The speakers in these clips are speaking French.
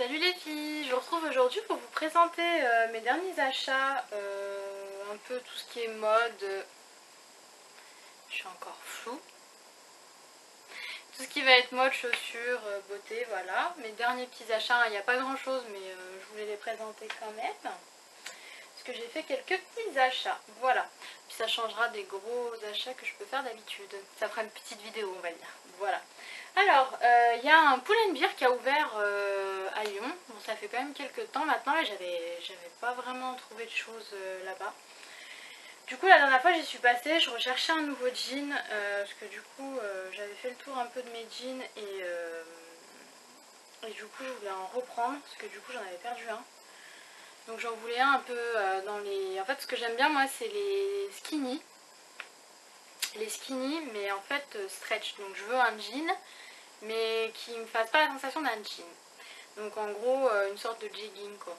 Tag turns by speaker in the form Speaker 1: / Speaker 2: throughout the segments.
Speaker 1: Salut les filles, je vous retrouve aujourd'hui pour vous présenter mes derniers achats, un peu tout ce qui est mode, je suis encore floue, tout ce qui va être mode, chaussures, beauté, voilà. Mes derniers petits achats, il n'y a pas grand chose mais je voulais les présenter quand même, parce que j'ai fait quelques petits achats, voilà. Puis ça changera des gros achats que je peux faire d'habitude, ça fera une petite vidéo on va dire, voilà. Alors, il y a un Pull&Bear qui a ouvert à Lyon. Bon, ça fait quand même quelques temps maintenant et j'avais pas vraiment trouvé de choses là-bas. Du coup, la dernière fois j'y suis passée, je recherchais un nouveau jean parce que du coup j'avais fait le tour un peu de mes jeans et du coup je voulais en reprendre parce que du coup j'en avais perdu un. Donc j'en voulais un peu dans les... En fait, ce que j'aime bien moi, c'est les skinny. Les skinny, mais en fait stretch. Donc je veux un jean mais qui ne me fasse pas la sensation d'un jean. Donc en gros une sorte de jegging quoi,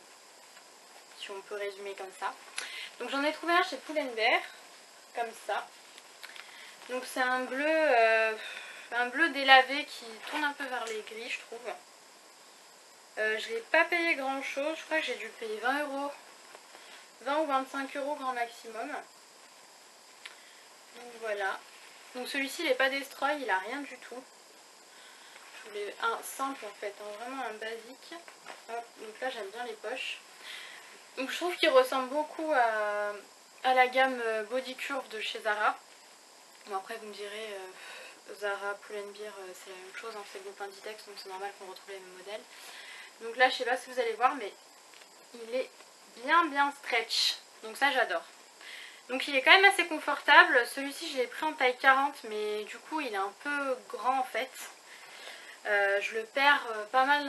Speaker 1: si on peut résumer comme ça. Donc j'en ai trouvé un chez Pull&Bear, comme ça. Donc c'est un bleu délavé qui tourne un peu vers les gris je trouve. Je l'ai pas payé grand chose, je crois que j'ai dû payer 20 euros, 20 ou 25 euros grand maximum. Donc voilà. Donc celui-ci il n'est pas destroy, il a rien du tout. Un simple en fait, hein, vraiment un basique. Hop, donc là j'aime bien les poches. Donc je trouve qu'il ressemble beaucoup à la gamme Body Curve de chez Zara. Bon après vous me direz Zara, Pull&Bear c'est la même chose, hein, c'est le groupe Inditex donc c'est normal qu'on retrouve les mêmes modèles. Donc là je sais pas si vous allez voir mais il est bien stretch, donc ça j'adore. Donc il est quand même assez confortable, celui-ci je l'ai pris en taille 40 mais du coup il est un peu grand en fait. Je le perds pas mal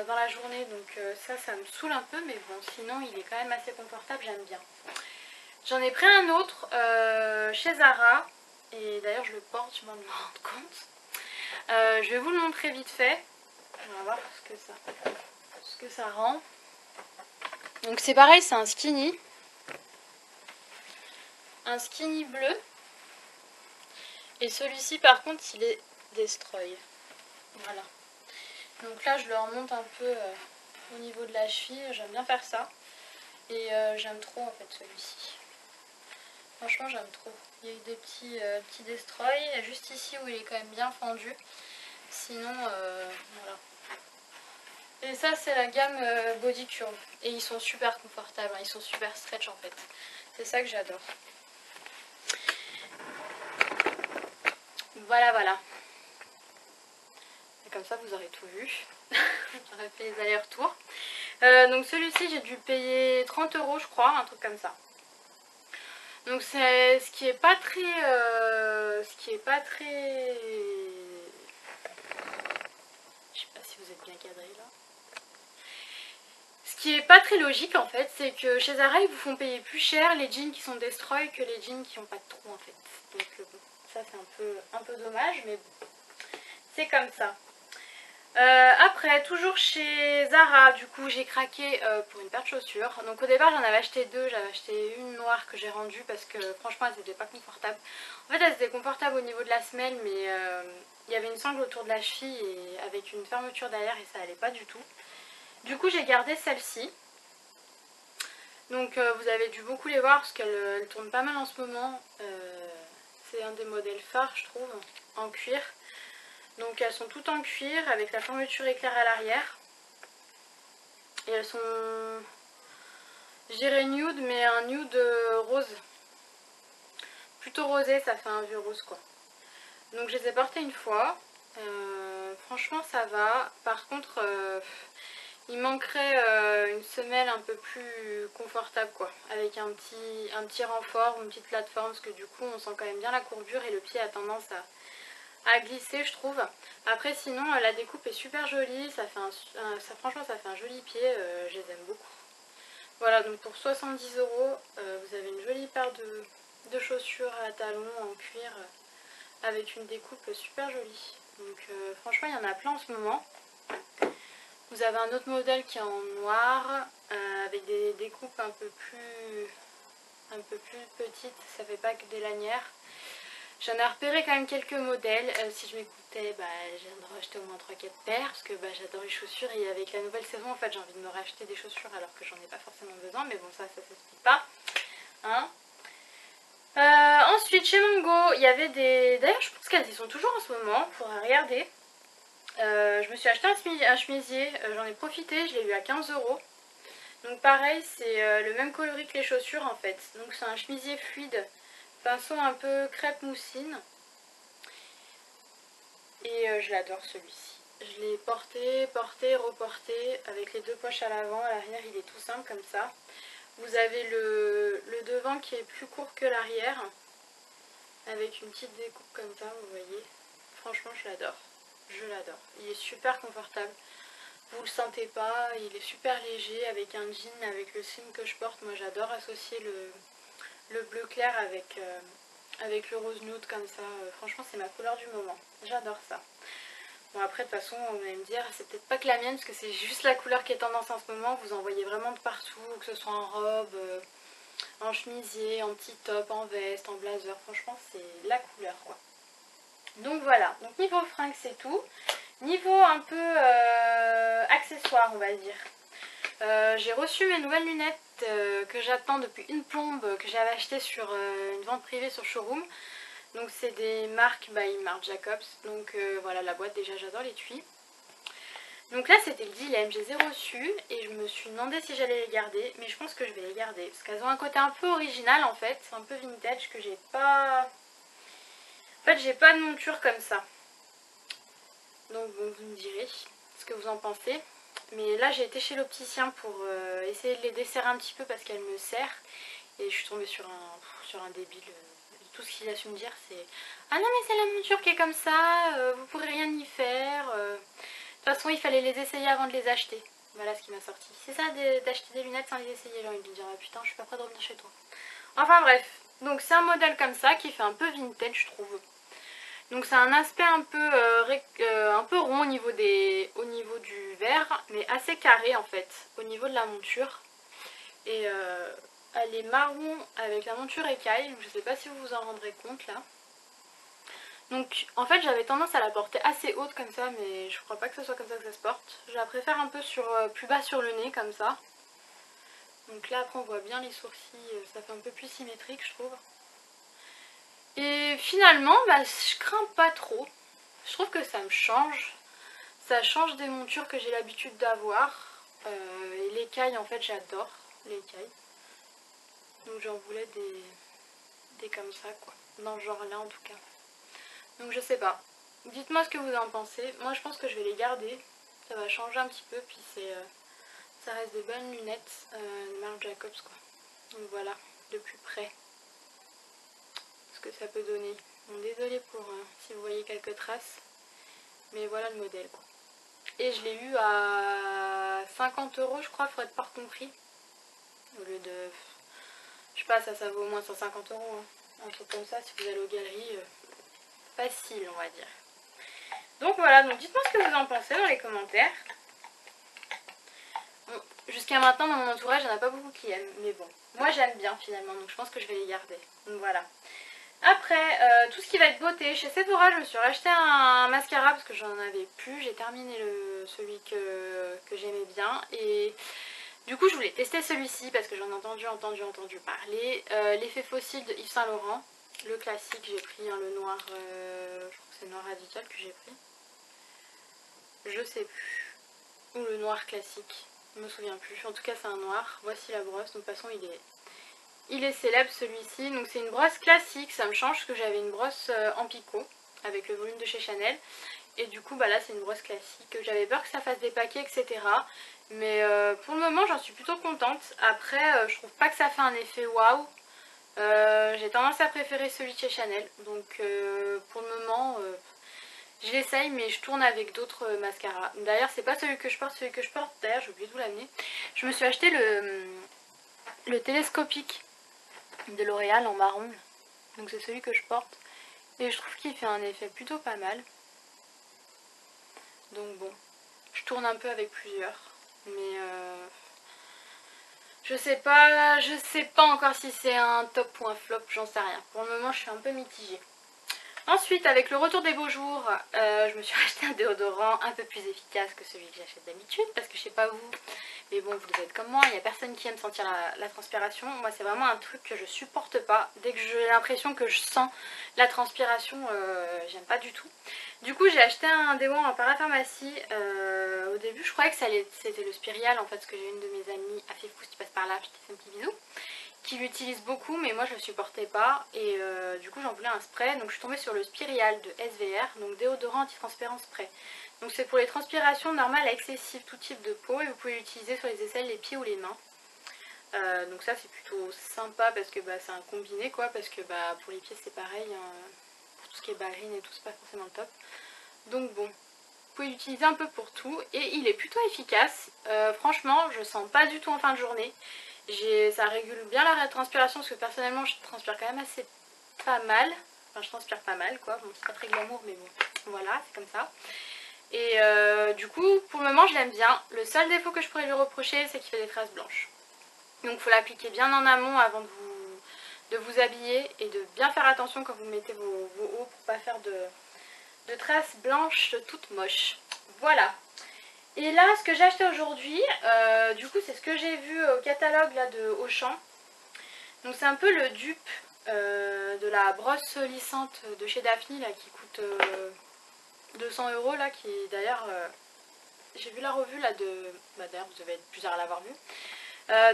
Speaker 1: dans la journée donc ça me saoule un peu mais bon sinon il est quand même assez confortable, j'aime bien. J'en ai pris un autre chez Zara et d'ailleurs je le porte, je m'en rends compte. Je vais vous le montrer vite fait, on va voir ce que ça rend. Donc c'est pareil, c'est un skinny bleu et celui-ci par contre il est destroy. Voilà. Donc là je le remonte un peu au niveau de la cheville, j'aime bien faire ça. Et j'aime trop en fait celui-ci. Franchement j'aime trop. Il y a eu des petits destroy, juste ici où il est quand même bien fendu. Sinon voilà. Et ça c'est la gamme Body Curve. Et ils sont super confortables, hein. Ils sont super stretch en fait. C'est ça que j'adore. Voilà. Et comme ça vous aurez tout vu. J'aurais fait les allers-retours. Donc celui-ci j'ai dû payer 30 euros je crois, un truc comme ça. Donc c'est ce qui est pas très je sais pas si vous êtes bien cadré là. Ce qui est pas très logique en fait, c'est que chez Zara ils vous font payer plus cher les jeans qui sont destroy que les jeans qui n'ont pas de trou en fait. Donc bon, ça c'est un peu dommage mais bon, c'est comme ça. Après, toujours chez Zara, du coup j'ai craqué pour une paire de chaussures. Donc au départ j'en avais acheté deux, j'avais acheté une noire que j'ai rendue parce que franchement elles n'étaient pas confortables. En fait elles étaient confortables au niveau de la semelle mais il y avait une sangle autour de la cheville et avec une fermeture derrière et ça allait pas du tout. Du coup j'ai gardé celle-ci. Donc vous avez dû beaucoup les voir parce qu'elle tourne pas mal en ce moment. C'est un des modèles phares je trouve, en cuir. Donc elles sont toutes en cuir avec la fermeture éclair à l'arrière. Et elles sont, je dirais nude, mais un nude rose. Plutôt rosé, ça fait un vieux rose quoi. Donc je les ai portées une fois. Franchement ça va. Par contre, il manquerait une semelle un peu plus confortable quoi. Avec un petit renfort ou une petite plateforme. Parce que du coup on sent quand même bien la courbure et le pied a tendance à glisser je trouve. Après sinon la découpe est super jolie, franchement ça fait un joli pied, je les aime beaucoup. Voilà donc pour 70 euros vous avez une jolie paire de chaussures à talons en cuir avec une découpe super jolie. Donc franchement il y en a plein en ce moment. Vous avez un autre modèle qui est en noir avec des découpes un peu plus petites, ça fait pas que des lanières. J'en ai repéré quand même quelques modèles. Si je m'écoutais, bah, je viens de racheter au moins 3-4 paires parce que bah, j'adore les chaussures et avec la nouvelle saison en fait j'ai envie de me racheter des chaussures alors que j'en ai pas forcément besoin, mais bon ça s'explique pas. Hein. Ensuite chez Mango il y avait des... D'ailleurs je pense qu'elles y sont toujours en ce moment, il faudra regarder. Je me suis acheté un chemisier, j'en ai profité, je l'ai eu à 15 €. Donc pareil c'est le même coloris que les chaussures en fait. Donc c'est un chemisier fluide, pinceau un peu crêpe mousseline. Et je l'adore celui-ci. Je l'ai porté, reporté avec les deux poches à l'avant. À l'arrière il est tout simple comme ça. Vous avez le devant qui est plus court que l'arrière. Avec une petite découpe comme ça, vous voyez. Franchement je l'adore. Je l'adore. Il est super confortable. Vous le sentez pas, il est super léger avec un jean, avec le slim que je porte. Moi j'adore associer le bleu clair avec le rose nude comme ça. Franchement c'est ma couleur du moment. J'adore ça. Bon après de toute façon on va me dire c'est peut-être pas que la mienne parce que c'est juste la couleur qui est tendance en ce moment. Vous en voyez vraiment de partout, que ce soit en robe, en chemisier, en petit top, en veste, en blazer. Franchement c'est la couleur quoi. Donc voilà, donc niveau fringues c'est tout. Niveau un peu accessoires on va dire. J'ai reçu mes nouvelles lunettes que j'attends depuis une plombe que j'avais achetées sur une vente privée sur Showroom. Donc c'est des marques by Marc Jacobs. Donc voilà la boîte, déjà j'adore l'étui. Donc là c'était le dilemme, je les ai reçues et je me suis demandé si j'allais les garder. Mais je pense que je vais les garder parce qu'elles ont un côté un peu original en fait, un peu vintage que j'ai pas... En fait j'ai pas de monture comme ça. Donc bon vous me direz ce que vous en pensez. Mais là j'ai été chez l'opticien pour essayer de les desserrer un petit peu parce qu'elles me serrent. Et je suis tombée sur un débile. Tout ce qu'il a su me dire c'est ah non mais c'est la monture qui est comme ça, vous pourrez rien y faire. De toute façon il fallait les essayer avant de les acheter. Voilà ce qui m'a sorti. C'est ça d'acheter des lunettes sans les essayer. Là il me dira putain je suis pas prête de revenir chez toi. Enfin bref, donc c'est un modèle comme ça qui fait un peu vintage je trouve. Donc c'est un aspect un peu rond au niveau du verre, mais assez carré en fait, au niveau de la monture. Et elle est marron avec la monture écaille, je ne sais pas si vous vous en rendrez compte là. Donc en fait j'avais tendance à la porter assez haute comme ça, mais je crois pas que ce soit comme ça que ça se porte. Je la préfère un peu plus bas sur le nez comme ça. Donc là après on voit bien les sourcils, ça fait un peu plus symétrique je trouve. Et finalement bah, je crains pas trop. Je trouve que ça me change. Ça change des montures que j'ai l'habitude d'avoir. Et l'écaille en fait j'adore l'écaille. Donc j'en voulais des comme ça quoi. Dans ce genre là en tout cas. Donc je sais pas. Dites-moi ce que vous en pensez. Moi je pense que je vais les garder. Ça va changer un petit peu. Puis ça reste de bonnes lunettes de Marc Jacobs quoi. Donc voilà, de plus près. Ce que ça peut donner. Bon désolée pour si vous voyez quelques traces. Mais voilà le modèle quoi. Et je l'ai eu à 50 € je crois, faudrait être par compris. Au lieu de... Je sais pas, ça vaut au moins 150 €. Hein. Un truc comme ça, si vous allez aux galeries, facile on va dire. Donc voilà, donc dites-moi ce que vous en pensez dans les commentaires. Bon, jusqu'à maintenant dans mon entourage, il n'y en a pas beaucoup qui aiment. Mais bon, moi j'aime bien finalement, donc je pense que je vais les garder. Donc voilà. Après, tout ce qui va être beauté, chez Sephora, je me suis racheté un mascara parce que j'en avais plus. J'ai terminé celui que j'aimais bien. Et du coup, je voulais tester celui-ci parce que j'en ai entendu parler. L'effet fossile de Yves Saint Laurent. Le classique, j'ai pris le noir, je crois que c'est le noir radical que j'ai pris. Je sais plus. Ou le noir classique, je me souviens plus. En tout cas, c'est un noir. Voici la brosse. Donc, de toute façon, il est célèbre celui-ci. Donc, c'est une brosse classique. Ça me change parce que j'avais une brosse en picot avec le volume de chez Chanel. Et du coup, bah là, c'est une brosse classique. J'avais peur que ça fasse des paquets, etc. Mais pour le moment, j'en suis plutôt contente. Après, je trouve pas que ça fait un effet waouh. J'ai tendance à préférer celui de chez Chanel. Donc, pour le moment... je l'essaye mais je tourne avec d'autres mascaras. D'ailleurs c'est pas celui que je porte, d'ailleurs j'ai oublié de vous l'amener. Je me suis acheté le télescopique de L'Oréal en marron. Donc c'est celui que je porte. Et je trouve qu'il fait un effet plutôt pas mal. Donc bon, je tourne un peu avec plusieurs. Mais je sais pas encore si c'est un top ou un flop, j'en sais rien. Pour le moment je suis un peu mitigée. Ensuite, avec le retour des beaux jours, je me suis acheté un déodorant un peu plus efficace que celui que j'achète d'habitude, parce que je sais pas vous, mais bon, vous devez être comme moi, il n'y a personne qui aime sentir la transpiration. Moi, c'est vraiment un truc que je supporte pas. Dès que j'ai l'impression que je sens la transpiration, j'aime pas du tout. Du coup, j'ai acheté un déodorant en parapharmacie. Au début, je croyais que c'était le Spirial, en fait, parce que j'ai une de mes amies, Afifous, qui passe par là, je te fais un petit bisou, qui l'utilise beaucoup, mais moi je le supportais pas, et du coup j'en voulais un spray. Donc je suis tombée sur le Spirial de SVR, donc déodorant anti-transpirant spray. Donc c'est pour les transpirations normales excessives, tout type de peau, et vous pouvez l'utiliser sur les aisselles, les pieds ou les mains. Donc ça c'est plutôt sympa parce que c'est un combiné quoi, parce que pour les pieds c'est pareil, hein, pour tout ce qui est ballerine et tout c'est pas forcément le top. Donc bon, vous pouvez l'utiliser un peu pour tout, et il est plutôt efficace. Franchement je sens pas du tout en fin de journée. Ça régule bien la transpiration parce que personnellement je transpire quand même assez pas mal. Enfin je transpire pas mal quoi, bon c'est pas très glamour mais bon voilà c'est comme ça. Et du coup pour le moment je l'aime bien. Le seul défaut que je pourrais lui reprocher c'est qu'il fait des traces blanches. Donc il faut l'appliquer bien en amont avant de vous habiller et de bien faire attention quand vous mettez vos hauts pour pas faire de traces blanches toutes moches. Voilà. Et là, ce que j'ai acheté aujourd'hui, du coup, c'est ce que j'ai vu au catalogue là, de Auchan. Donc c'est un peu le dupe de la brosse lissante de chez Daphne là, qui coûte 200 € là, qui d'ailleurs, j'ai vu la revue là de, d'ailleurs vous devez être plusieurs à l'avoir vue,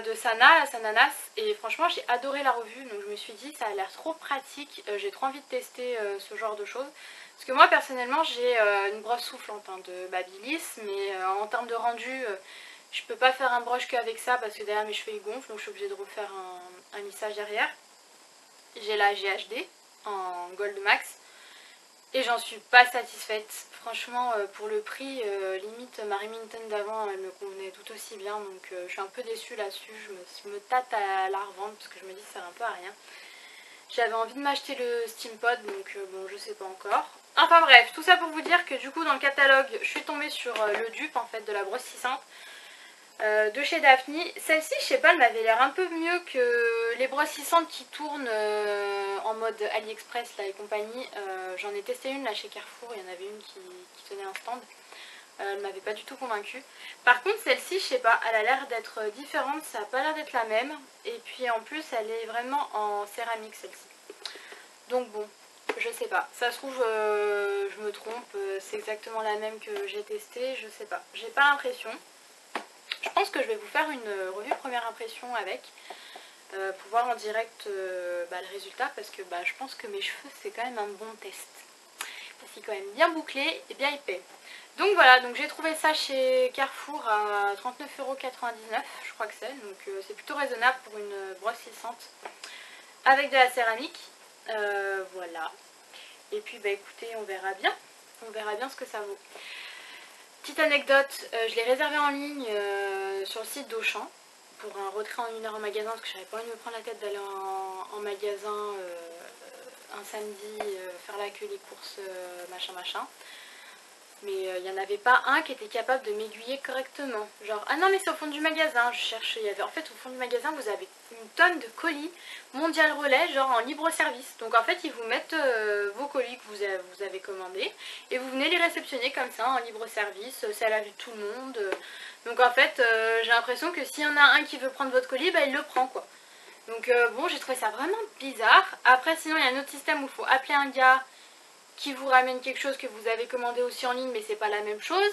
Speaker 1: de Sana, Sananas, et franchement j'ai adoré la revue, donc je me suis dit ça a l'air trop pratique, j'ai trop envie de tester ce genre de choses. Parce que moi personnellement j'ai une brosse soufflante hein, de Babyliss, mais en termes de rendu, je peux pas faire un brush qu'avec ça parce que derrière mes cheveux ils gonflent, donc je suis obligée de refaire un lissage derrière. J'ai la GHD en Gold Max. Et j'en suis pas satisfaite. Franchement, pour le prix, limite ma Remington d'avant, elle me convenait tout aussi bien. Donc je suis un peu déçue là-dessus. Je me tâte à la revendre parce que je me dis que ça sert un peu à rien. J'avais envie de m'acheter le Steampod, donc bon, je sais pas encore. Enfin bref, tout ça pour vous dire que du coup dans le catalogue, je suis tombée sur le dupe en fait de la brosse 600. De chez Daphne. Celle-ci, je sais pas, elle m'avait l'air un peu mieux que les brossissantes qui tournent en mode AliExpress là, et compagnie. J'en ai testé une là chez Carrefour, il y en avait une qui tenait un stand. Elle m'avait pas du tout convaincue. Par contre, celle-ci, je sais pas, elle a l'air d'être différente, ça a pas l'air d'être la même. Et puis en plus, elle est vraiment en céramique celle-ci. Donc bon, je sais pas. Ça se trouve, je me trompe, c'est exactement la même que j'ai testée, je sais pas. J'ai pas l'impression. Je pense que je vais vous faire une revue première impression avec, pour voir en direct le résultat, parce que je pense que mes cheveux c'est quand même un bon test. C'est quand même bien bouclé et bien épais. Donc voilà, donc j'ai trouvé ça chez Carrefour à 39,99 €, je crois que c'est, donc c'est plutôt raisonnable pour une brosse lissante avec de la céramique. Voilà. Et puis écoutez, on verra bien ce que ça vaut. Petite anecdote, je l'ai réservé en ligne sur le site d'Auchan pour un retrait en 1 heure en magasin parce que j'avais pas envie de me prendre la tête d'aller en magasin un samedi, faire la queue, les courses, machin. Mais il n'y en avait pas un qui était capable de m'aiguiller correctement. Genre, ah non mais c'est au fond du magasin, je cherchais. Il y avait, en fait au fond du magasin vous avez une tonne de colis Mondial Relais, genre en libre service. Donc en fait ils vous mettent vos colis que vous avez commandés et vous venez les réceptionner comme ça en libre service, c'est à la vue de tout le monde. Donc en fait j'ai l'impression que s'il y en a un qui veut prendre votre colis, il le prend quoi. Donc bon, j'ai trouvé ça vraiment bizarre. Après sinon il y a un autre système où il faut appeler un gars qui vous ramène quelque chose que vous avez commandé aussi en ligne mais c'est pas la même chose.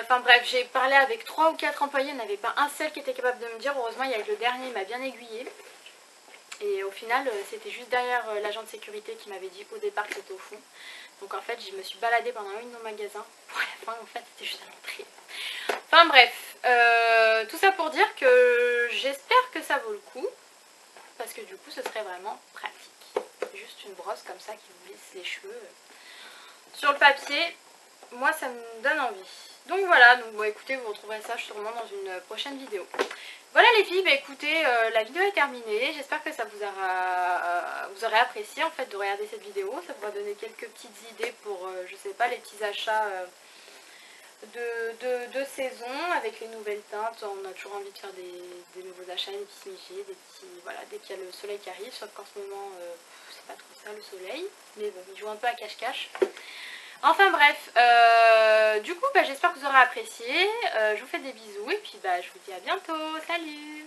Speaker 1: Enfin bref, j'ai parlé avec 3 ou 4 employés, il n'y en avait pas un seul qui était capable de me dire. Heureusement il y a eu le dernier, il m'a bien aiguillé. Et au final c'était juste derrière l'agent de sécurité qui m'avait dit au départ que c'était au fond. Donc en fait je me suis baladée pendant une au magasin. Pour la fin en fait c'était juste à l'entrée. Enfin bref, tout ça pour dire que j'espère que ça vaut le coup. Parce que du coup ce serait vraiment pratique. Juste une brosse comme ça qui vous lisse les cheveux. Sur le papier, moi ça me donne envie. Donc voilà, donc bon, écoutez, vous retrouverez ça sûrement dans une prochaine vidéo. Voilà les filles, écoutez, la vidéo est terminée. J'espère que ça vous aurez apprécié en fait de regarder cette vidéo. Ça pourra donner quelques petites idées pour, je sais pas, les petits achats de saison avec les nouvelles teintes. On a toujours envie de faire des nouveaux achats, des petits michés, voilà, dès qu'il y a le soleil qui arrive, sauf qu'en ce moment pas trop ça le soleil. Mais bon, il joue un peu à cache-cache. Enfin bref, du coup j'espère que vous aurez apprécié. Je vous fais des bisous et puis je vous dis à bientôt. Salut!